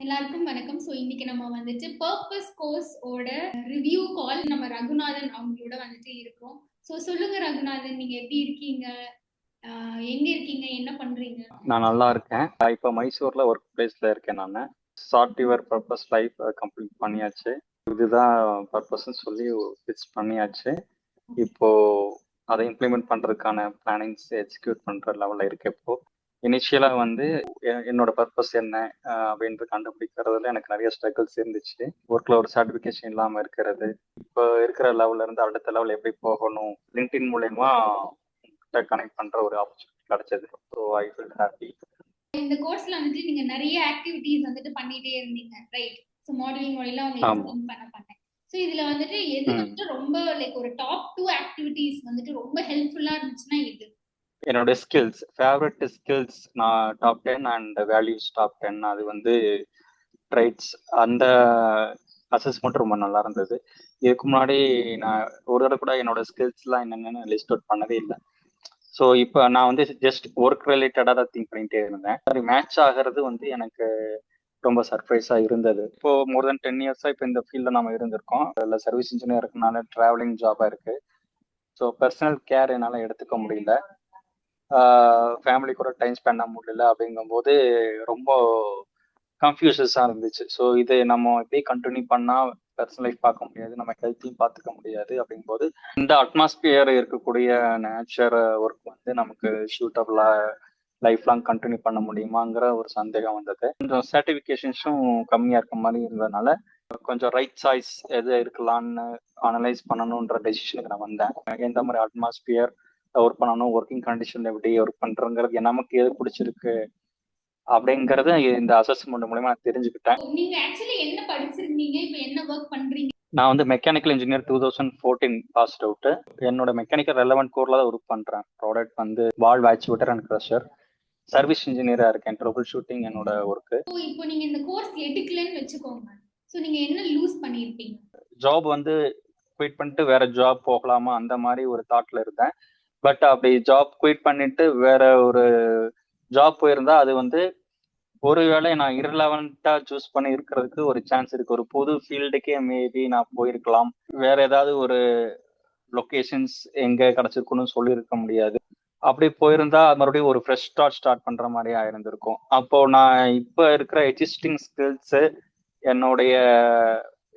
எல்லாருக்கும் வணக்கம். ஸோ இன்னைக்கு நம்ம வந்துட்டு பர்பஸ் கோர்ஸ் ஓட ரிவ்யூ கால் நம்ம ரகுநாதன் அவங்களோட வந்துட்டு இருக்கோம். ஸோ சொல்லுங்க ரகுநாதன், நீங்க எப்படி இருக்கீங்க? எங்க இருக்கீங்க? என்ன பண்றீங்க? நான் நல்லா இருக்கேன். இப்போ மைசூர்ல ஒர்க் பிளேஸ்ல இருக்கேன். நான் சாஃப்ட்வேர் பர்பஸ் லைஃப் கம்ப்ளீட் பண்ணியாச்சு. இதுதான் பர்பஸ்ன்னு சொல்லி ஃபிக்ஸ் பண்ணியாச்சு. இப்போ அதை இம்ப்ளிமெண்ட் பண்றதுக்கான பிளானிங்ஸ் எக்ஸிக்யூட் பண்ற லெவல்ல இருக்கு. இப்போ இனிஷியலா வந்து என்னோட பர்பஸ் என்ன அப்படின்ட்டு கண்டுபிடிக்கிறதுல எனக்கு நிறைய ஸ்ட்ரகிள்ஸ் இருந்துச்சு. ஒர்க்ல ஒரு சர்டிஃபிகேஷன் இல்லாம இருக்கிறது, இப்போ இருக்கிற லெவல்ல இருந்து அடுத்த லெவல் எப்படி போகணும், லிங்க்டின் மூலயமா கனெக்ட் பண்ற ஒரு ஆப்பர்ச்சுனிட்டி கிடைச்சது. So I feel happy. இந்த கோர்ஸ்ல வந்துட்டு நீங்க நிறைய ஆக்டிவிட்டிஸ் வந்துட்டு பண்ணிட்டே இருந்தீங்க, ரைட்? ஸோ மாடலிங் வழியெல்லாம் உங்களுக்கு எக்ஸ்பிளைன் பண்ண ஸோ இதுல வந்துட்டு எது வந்துட்டு ரொம்ப லைக் ஒரு டாப் 2 ஆக்டிவிட்டிஸ் வந்துட்டு ரொம்ப ஹெல்ப்ஃபுல்லா இருந்துச்சுன்னா எது? என்னோட ஸ்கில்ஸ், ஃபேவரட் ஸ்கில்ஸ் நான் டாப் 10 அண்ட் வேல்யூஸ் டாப் 10. அது வந்து ட்ரைட்ஸ், அந்த அசஸ்மெண்ட் ரொம்ப நல்லா இருந்தது. இதுக்கு முன்னாடி நான் ஒரு தடவை கூட என்னோட ஸ்கில்ஸ்லாம் என்னென்னு லிஸ்ட் அவுட் பண்ணதே இல்லை. ஸோ இப்போ நான் வந்து ஜஸ்ட் ஒர்க் ரிலேட்டடாக தான் திங்க் பண்ணிகிட்டே இருந்தேன். அது மேட்ச் ஆகிறது வந்து எனக்கு ரொம்ப சர்ப்ரைஸாக இருந்தது. இப்போ மோர் தென் 10 இயர்ஸாக இப்போ இந்த ஃபீல்டில் நம்ம இருந்திருக்கோம். அதில் சர்வீஸ் இன்ஜினியர் இருக்கனால ட்ராவலிங் ஜாபாக இருக்குது. ஸோ பர்சனல் கேர் என்னால் எடுத்துக்க முடியல, ஃபேமிலி கூட டைம் ஸ்பெண்ட் பண்ண முடியல. அப்படிங்கும்போது ரொம்ப கன்ஃபியூசஸாக இருந்துச்சு. ஸோ இதை நம்ம எப்படி கண்டினியூ பண்ணால் பர்சனல் லைஃப் பார்க்க முடியாது, நம்ம ஹெல்த்தையும் பார்த்துக்க முடியாது. அப்படிங்கும்போது இந்த அட்மாஸ்பியர் இருக்கக்கூடிய நேச்சர் ஒர்க் வந்து நமக்கு சூட்டபிளாக லைஃப் லாங் கண்டினியூ பண்ண முடியுமாங்கிற ஒரு சந்தேகம் வந்தது. கொஞ்சம் சர்டிஃபிகேஷன்ஸும் கம்மியாக இருக்க மாதிரி இருந்ததுனால கொஞ்சம் ரைட் சாய்ஸ் எது இருக்கலான்னு அனலைஸ் பண்ணணுன்ற டெசிஷனுக்கு நான் வந்தேன். எந்த மாதிரி அட்மாஸ்பியர் ஒர்க் பண்ணணும், ஒர்க்கிங் கண்டிஷன் எப்படி ஒர்க் பண்ணுறங்கிறது நமக்கு எது பிடிச்சிருக்கு அப்படிங்கறத இந்த அசஸ்மெண்ட் மூலமா நான் தெரிஞ்சுக்கிட்டேன். நீங்க ஆக்சுவலி என்ன படிச்சிருந்தீங்க, இப்போ என்ன வொர்க் பண்றீங்க? நான் வந்து மெக்கானிக்கல் இன்ஜினியர் 2014 பாஸ்ட் அவுட். என்னோட மெக்கானிக்கல் ரெலவென்ட் கோர்ல தான் ஒர்க் பண்றேன். ப்ராடக்ட் வந்து valve actuator and crusher. Service இன்ஜினியரா இருக்கேன். ட்ரபிள் ஷூட்டிங் என்னோட ஒர்க். இப்போ நீங்க இந்த கோர்ஸ் எடுக்கலன்னு வெச்சுக்கோங்க, சோ நீங்க என்ன லூஸ் பண்ணிருப்பீங்க? ஜாப் வந்து குயிட் பண்ணிட்டு வேற ஜாப் போகலாமா அந்த மாதிரி ஒரு தாட்ல இருந்தேன். பட் அப்படி ஜாப் குயிட் பண்ணிட்டு வேற ஒரு ஜாப் போயிருந்தா அது வந்து ஒருவேளை நான் இரலவெண்டா சூஸ் பண்ணி இருக்கிறதுக்கு ஒரு சான்ஸ் இருக்கு. ஒரு புது ஃபீல்டுக்கே மேபி நான் போயிருக்கலாம். வேற ஏதாவது ஒரு லொகேஷன்ஸ் எங்க கிடைச்சிருக்குன்னு சொல்லியிருக்க முடியாது. அப்படி போயிருந்தா மறுபடியும் ஒரு ஃப்ரெஷ் ஸ்டார்ட் பண்ற மாதிரி ஆயிருந்திருக்கும். அப்போ நான் இப்ப இருக்கிற எக்ஸிஸ்டிங் ஸ்கில்ஸ், என்னுடைய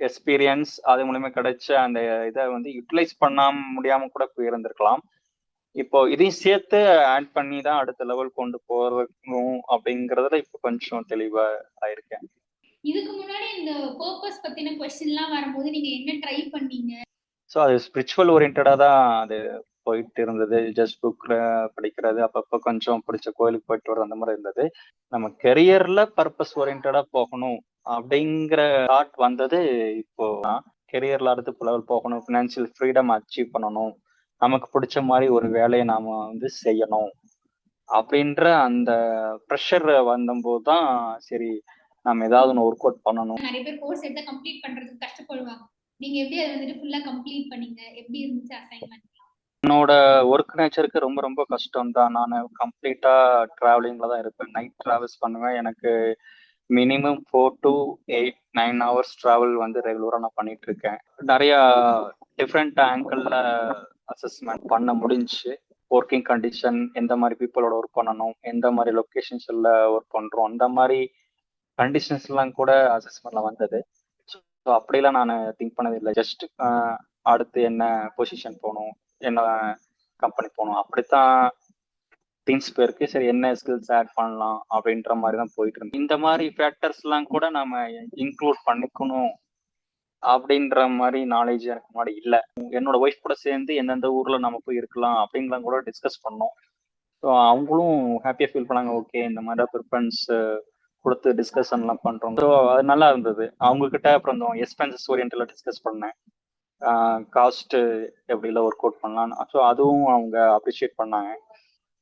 எக்ஸ்பீரியன்ஸ், அது மூலமா கிடைச்ச அந்த இதை வந்து யூட்டிலைஸ் பண்ணாம முடியாம கூட போயிருந்திருக்கலாம். இப்போ இதையும் சேர்த்து ஆட் பண்ணி தான் அடுத்த லெவல் கொண்டு போறதுக்கும் அப்படிங்கறதுல இப்போ கொஞ்சம் தெளிவா ஆயிருக்கேன். இதுக்கு முன்னாடி இந்த பர்பஸ் பத்தின क्वेश्चनலாம் வரும்போது நீங்க என்ன ட்ரை பண்ணீங்க? ஸோ அது ஸ்பிரிச்சுவல் ஓரியன்டா தான் அது போயிட்டு இருந்தது. ஜஸ்ட் புக்ல படிக்கிறது, அப்பப்போ கொஞ்சம் பிடிச்ச கோயிலுக்கு போயிட்டு வர அந்த மாதிரி இருந்தது. நம்ம கெரியர்ல பர்பஸ் ஓரியன்டா போகணும் அப்படிங்கிற தாட் வந்தது இப்போ. கெரியர்ல அடுத்த லெவல் போகணும், ஃபினான்சியல் ஃப்ரீடம் அச்சீவ் பண்ணணும், நமக்கு பிடிச்ச மாதிரி ஒரு வேலையை நாம வந்து செய்யணும் அப்படின்ற அந்த ப்ரெஷர் வந்தபோது தான் சரி நம்ம ஏதாவது ஒன்று ஒர்க் அவுட் பண்ணணும். நிறைய பேர் கோர்ஸ் எடுத்து கம்ப்ளீட் பண்றதுக்கு கஷ்டப்படுவாங்க. நீங்க எப்படி அதை வந்துட்டு ஃபுல்லா கம்ப்ளீட் பண்ணீங்க? எப்படி இருந்துச்சு அசைன்மெண்ட்? என்னோட ஒர்க் நேச்சருக்கு ரொம்ப ரொம்ப கஷ்டம் தான். நான் கம்ப்ளீட்டா டிராவலிங்ல தான் இருப்பேன். நைட் டிராவல்ஸ் பண்ணுவேன். எனக்கு மினிமம் 4 to 8 9 ஹவர்ஸ் டிராவல் வந்து ரெகுலரா நான் பண்ணிட்டு இருக்கேன். நிறைய டிஃப்ரெண்ட் ஆங்கிள் அசஸ்மெண்ட் பண்ண முடிஞ்சு. ஒர்க்கிங் கண்டிஷன், எந்த மாதிரி பீப்புளோட ஒர்க் பண்ணணும், எந்த மாதிரி லொக்கேஷன்ஸ்ல ஒர்க் பண்றோம், அந்த மாதிரி கண்டிஷன்ஸ் எல்லாம் கூட அசஸ்மெண்ட்ல வந்தது. ஸோ அப்படிலாம் நான் திங்க் பண்ணது இல்லை. ஜஸ்ட் அடுத்து என்ன பொசிஷன் போகணும், என்ன கம்பெனி போகணும், அப்படித்தான் திங்ஸ் போயிருக்கு. சரி என்ன ஸ்கில்ஸ் ஆட் பண்ணலாம் அப்படின்ற மாதிரி தான் போயிட்டு இருக்கு. இந்த மாதிரி ஃபேக்டர்ஸ் எல்லாம் கூட நம்ம இன்க்ளூட் பண்ணிக்கணும் அப்படின்ற மாதிரி நாலேஜ் எனக்கு முன்னாடி இல்லை. என்னோட ஒய்ஃப் கூட சேர்ந்து எந்தெந்த ஊர்ல நம்ம போய் இருக்கலாம் அப்படிங்கலாம் கூட டிஸ்கஸ் பண்ணோம். ஸோ அவங்களும் ஹாப்பியாக ஃபீல் பண்ணாங்க. ஓகே, இந்த மாதிரி ப்ரிஃபரன்ஸ் கொடுத்து டிஸ்கஷன்லாம் பண்ணுறோம். ஸோ அது நல்லா இருந்தது. அவங்கக்கிட்ட அப்புறம் இந்த எக்ஸ்பென்சஸ் ஓரியன்டில் டிஸ்கஸ் பண்ணேன். காஸ்ட் எப்படிலாம் ஒர்க் அவுட் பண்ணலான்னு. ஸோ அதுவும் அவங்க அப்ரிஷியேட் பண்ணாங்க.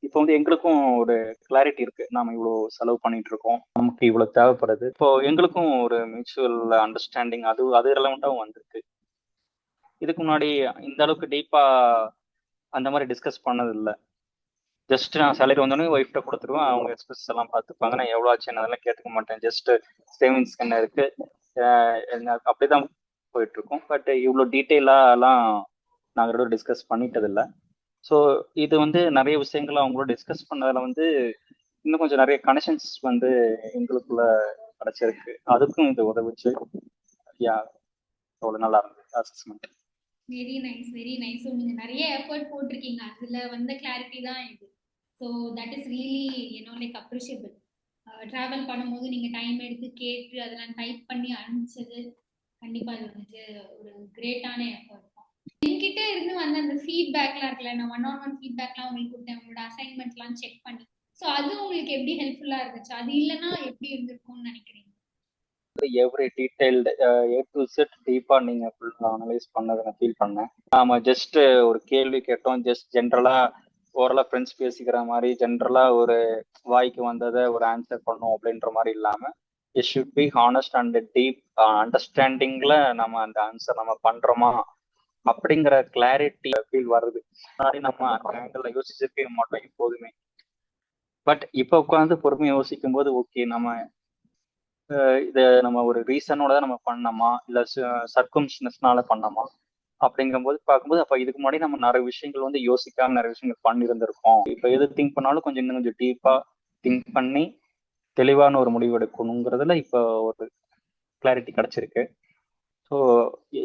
இப்போ வந்து எங்களுக்கும் ஒரு கிளாரிட்டி இருக்கு. நாம இவ்வளோ செலவு பண்ணிட்டு இருக்கோம், நமக்கு இவ்வளோ தேவைப்படுது. இப்போ எங்களுக்கும் ஒரு மியூச்சுவல் அண்டர்ஸ்டாண்டிங் அது ரெலவெண்ட்டாகவும் வந்திருக்கு. இதுக்கு முன்னாடி இந்த அளவுக்கு டீப்பா அந்த மாதிரி டிஸ்கஸ் பண்ணது இல்லை. ஜஸ்ட் நான் சேலரி வந்தோடனே ஒய்ஃப்ட கொடுத்துருவேன். அவங்க எக்ஸ்பென்சஸ் எல்லாம் பார்த்துப்பாங்க. நான் எவ்வளோ ஆச்சு அதெல்லாம் கேட்டுக்க மாட்டேன். ஜஸ்ட் சேவிங்ஸ் என்ன இருக்கு, அப்படிதான் போயிட்டு இருக்கோம். பட் இவ்வளோ டீட்டெயிலாலாம் நாங்கள் டிஸ்கஸ் பண்ணிட்டது இல்லை. ஸோ இது வந்து நிறைய விஷயங்களை அவங்களோட டிஸ்கஸ் பண்ணதில் வந்து இன்னும் கொஞ்சம் நிறைய கனெக்ஷன்ஸ் வந்து எங்களுக்குள்ள கிடைச்சிருக்கு. அதுக்கும் இது உதவுச்சு. யா, அவ்வளோ நல்லா இருந்தது assessment. Very nice, very nice. So நீங்க நிறைய எஃபர்ட் போட்டிருக்கீங்க, அதுல வந்த கிளாரிட்டி தான் இது. So that is really like appreciable. Travel பண்ணும்போது நீங்க டைம் எடுத்து கேட்டு அதெல்லாம் டைப் பண்ணி அனுப்பிச்சது கண்டிப்பா இது வந்துட்டு ஒரு கிரேட்டான எஃபர்ட் தான். என்கிட்ட இருந்து வந்த அந்த ஃபீட்பேக்லாம் இருக்குல்ல, நான் 1-on-1 ஃபீட்பேக்லாம் உங்களுக்கு கொடுத்தேன், உங்களோட அசைன்மெண்ட்லாம் செக் பண்ணி. ஸோ அது உங்களுக்கு எப்படி ஹெல்ப்ஃபுல்லா இருந்துச்சு? அது இல்லைன்னா எப்படி இருந்திருக்கும்னு நினைக்கிறீங்க? Every detailed A to set டீப்பா நீங்க ஃபுல்லா அனலைஸ் பண்ணதை நான் ஃபீல் பண்ணேன். நாம ஜஸ்ட் ஒரு கேள்வி கேட்டோம், ஜஸ்ட் ஜென்ரலா ஓரளா ஃப்ரெண்ட்ஸ் பேசிக்கிற மாதிரி ஜென்ரலா ஒரு வாய்க்கு வந்ததை ஒரு ஆன்சர் பண்ணோம் அப்படின்ற மாதிரி இல்லாம it should be honest and deep அண்டர்ஸ்டாண்டிங்ல நம்ம அந்த ஆன்சர் நம்ம பண்றோமா அப்படிங்கிற கிளாரிட்டி ஃபீல் வருது. முன்னாடி நம்ம அந்த ஆங்கிள் யோசிச்சிருக்கவே மாட்டோம் எப்போதுமே. பட் இப்போ உட்காந்து பொறுமையை யோசிக்கும் போது ஓகே, நம்ம இதை நம்ம ஒரு ரீசனோட தான் நம்ம பண்ணோமா இல்லை சர்க்கம்ஸ்டன்ஸ்னால பண்ணோமா அப்படிங்கும்போது பார்க்கும்போது அப்போ இதுக்கு முன்னாடி நம்ம நிறைய விஷயங்கள் வந்து யோசிக்காம நிறைய விஷயங்கள் பண்ணியிருந்திருக்கோம். இப்போ எது திங்க் பண்ணாலும் கொஞ்சம் இன்னும் கொஞ்சம் டீப்பா திங்க் பண்ணி தெளிவான ஒரு முடிவு எடுக்கணுங்கிறதுல இப்போ ஒரு கிளாரிட்டி கிடைச்சிருக்கு. ஸோ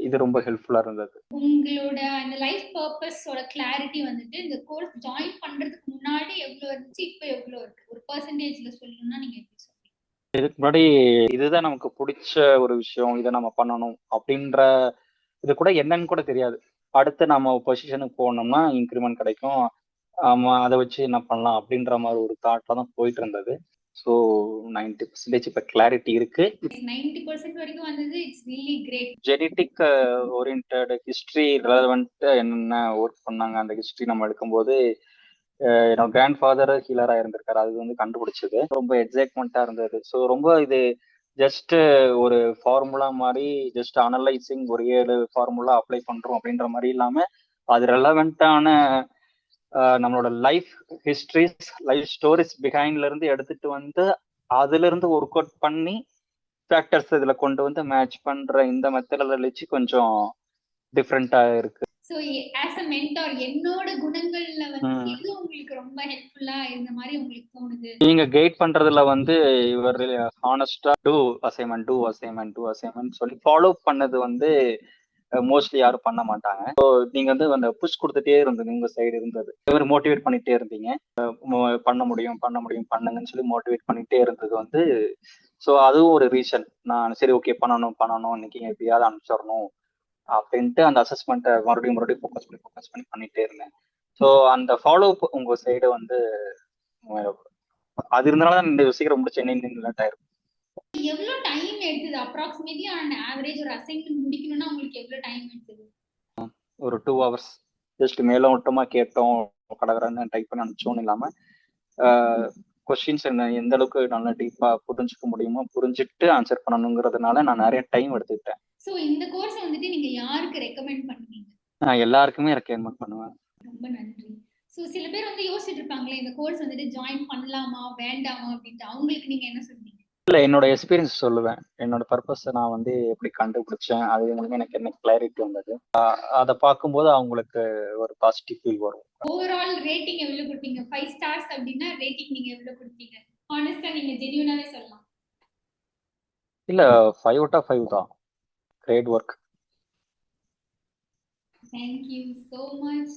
இது ரொம்ப ஹெல்ப்ஃபுல்லா இருந்தது. உங்களோட அந்த லைஃப் பர்பஸோட கிளாரிட்டி வந்துட்டு இந்த கோர்ஸ் ஜாயின் பண்றதுக்கு முன்னாடி எவ்வளவு இருந்துச்சு, இப்போ எவ்வளவு இருக்கு? ஒரு பெர்சன்டேஜ்ல சொல்லணும்னா நீங்க எப்படி சொல்றீங்க? இதுக்கு முன்னாடி இதுதான் நமக்கு பிடிச்ச ஒரு விஷயம், இதை நம்ம பண்ணணும் அப்படின்ற இது கூட என்னன்னு கூட தெரியாது. அடுத்து நம்ம பொசிஷனுக்கு போனோம்னா இன்க்ரிமெண்ட் கிடைக்கும், ஆமா அதை வச்சு என்ன பண்ணலாம் அப்படின்ற மாதிரி ஒரு தாட்ல தான் போயிட்டு இருந்தது. ஸோ 90% இப்போ கிளாரிட்டி இருக்கு. 90% வரைக்கும் வந்தது, it's really great. Genetic orient history relevant என்னென்ன ஒர்க் பண்ணாங்க அந்த ஹிஸ்டரி நம்ம எடுக்கும்போது என்னோட கிராண்ட் ஃபாதர் ஹீலரா இருந்திருக்காரு, அது வந்து கண்டுபிடிச்சது ரொம்ப எக்ஸைட்மெண்ட்டா இருந்தது. ஸோ ரொம்ப இது ஜஸ்ட் ஒரு ஃபார்முலா மாதிரி ஜஸ்ட் அனலைசிங் ஒரு 7 ஃபார்முலா அப்ளை பண்றோம் அப்படின்ற மாதிரி இல்லாம அது ரெலவெண்டான நம்மளோட லைஃப் ஹிஸ்டரிஸ் லைஃப் ஸ்டோரிஸ் பிஹைண்ட்ல இருந்து எடுத்துட்டு வந்து அதுல இருந்து ஒர்க் அவுட் பண்ணி ஃபேக்டர்ஸ் இதுல கொண்டு வந்து மேட்ச் பண்ற இந்த மெத்தட்ல வச்சு கொஞ்சம் டிஃப்ரெண்டா இருக்கு. சோ ஆஸ் அ மென்டார் என்னோட குணங்கள்ல வந்து எது உங்களுக்கு ரொம்ப ஹெல்ப்ஃபுல்லா இருந்த மாதிரி உங்களுக்கு தோணுது? நீங்க கைட் பண்றதுல வந்து இவர் ஹானஸ்டா டூ அசைன்மெண்ட் சொல்லி ஃபாலோ பண்ணது வந்து மோஸ்ட்லி யாரும் பண்ண மாட்டாங்க. ஸோ நீங்க வந்து அந்த புஷ் கொடுத்துட்டே இருந்தது உங்க சைடு இருந்தது, இவர் மோட்டிவேட் பண்ணிட்டே இருந்தீங்க, பண்ண முடியும் பண்ணுங்கன்னு சொல்லி மோட்டிவேட் பண்ணிட்டே இருந்தது வந்து. ஸோ அதுவும் ஒரு ரீசன், நான் சரி ஓகே பண்ணணும் இன்னைக்கு எப்படியாவது அனுப்பிச்சிடணும் அப்படின்ட்டு அந்த அசஸ்மெண்ட்டை மறுபடியும் ஃபோக்கஸ் பண்ணி பண்ணிட்டே இருந்தேன். ஸோ அந்த ஃபாலோ உங்க சைடு வந்து அது இருந்தனால தான் இந்த சீக்கிரம் முடிச்சு என்ன லேட் ஆயிருக்கும். எவ்வளவு டைம் எடுத்தது அப்ராக்சிமேட்லி ஆன் ஆவரேஜ் ஒரு அசைன்மெண்ட் முடிக்கணும்னா உங்களுக்கு எவ்வளவு டைம் எடுத்தது? ஒரு 2 hours ஜஸ்ட் மேலோட்டமா கேட்டோம், கடகரன்னு டைப் பண்ணி அனுப்பிச்சோன்னு இல்லாம கொஸ்டின்ஸ் என்ன எந்த அளவுக்கு நல்லா டீப்பா புரிஞ்சுக்க முடியுமோ புரிஞ்சுட்டு ஆன்சர் பண்ணணுங்கிறதுனால நான் நிறைய டைம் எடுத்துக்கிட்டேன். சோ இந்த கோர்ஸ் வந்துட்டு நீங்க யாருக்கு ரெக்கமெண்ட் பண்ணுவீங்க? நான் எல்லாருக்குமே ரெக்கமெண்ட் பண்ணுவேன். ரொம்ப நன்றி. சோ சில பேர் வந்து யோசிச்சுட்டு இருப்பாங்களே இந்த கோர்ஸ் வந்துட்டு ஜாயின் பண்ணலாமா வேண்டாமா அப்படின்ட்டு, அவங்களுக்கு நீங்க என்ன சொல்றீங்க? இல்ல, என்னோட எக்ஸ்பீரியன்ஸ் சொல்லுவேன், என்னோட பர்பஸை நான் வந்து எப்படி கண்டுபிடிச்சேன், அது மூலமா எனக்கு என்ன கிளாரிட்டி வந்தது, அதை பார்க்கும்போது அவங்களுக்கு ஒரு பாசிட்டிவ் ஃபீல் வரும். ஓவரால் ரேட்டிங் எவ்வளவு கொடுப்பீங்க? 5 ஸ்டார்ஸ் அப்படின்னா ரேட்டிங் நீங்க எவ்வளவு கொடுப்பீங்க? ஹானஸ்டா நீங்க ஜென்யூனாவே சொல்லலாம். இல்ல 5 out of 5 தான். Great work. Thank you so much.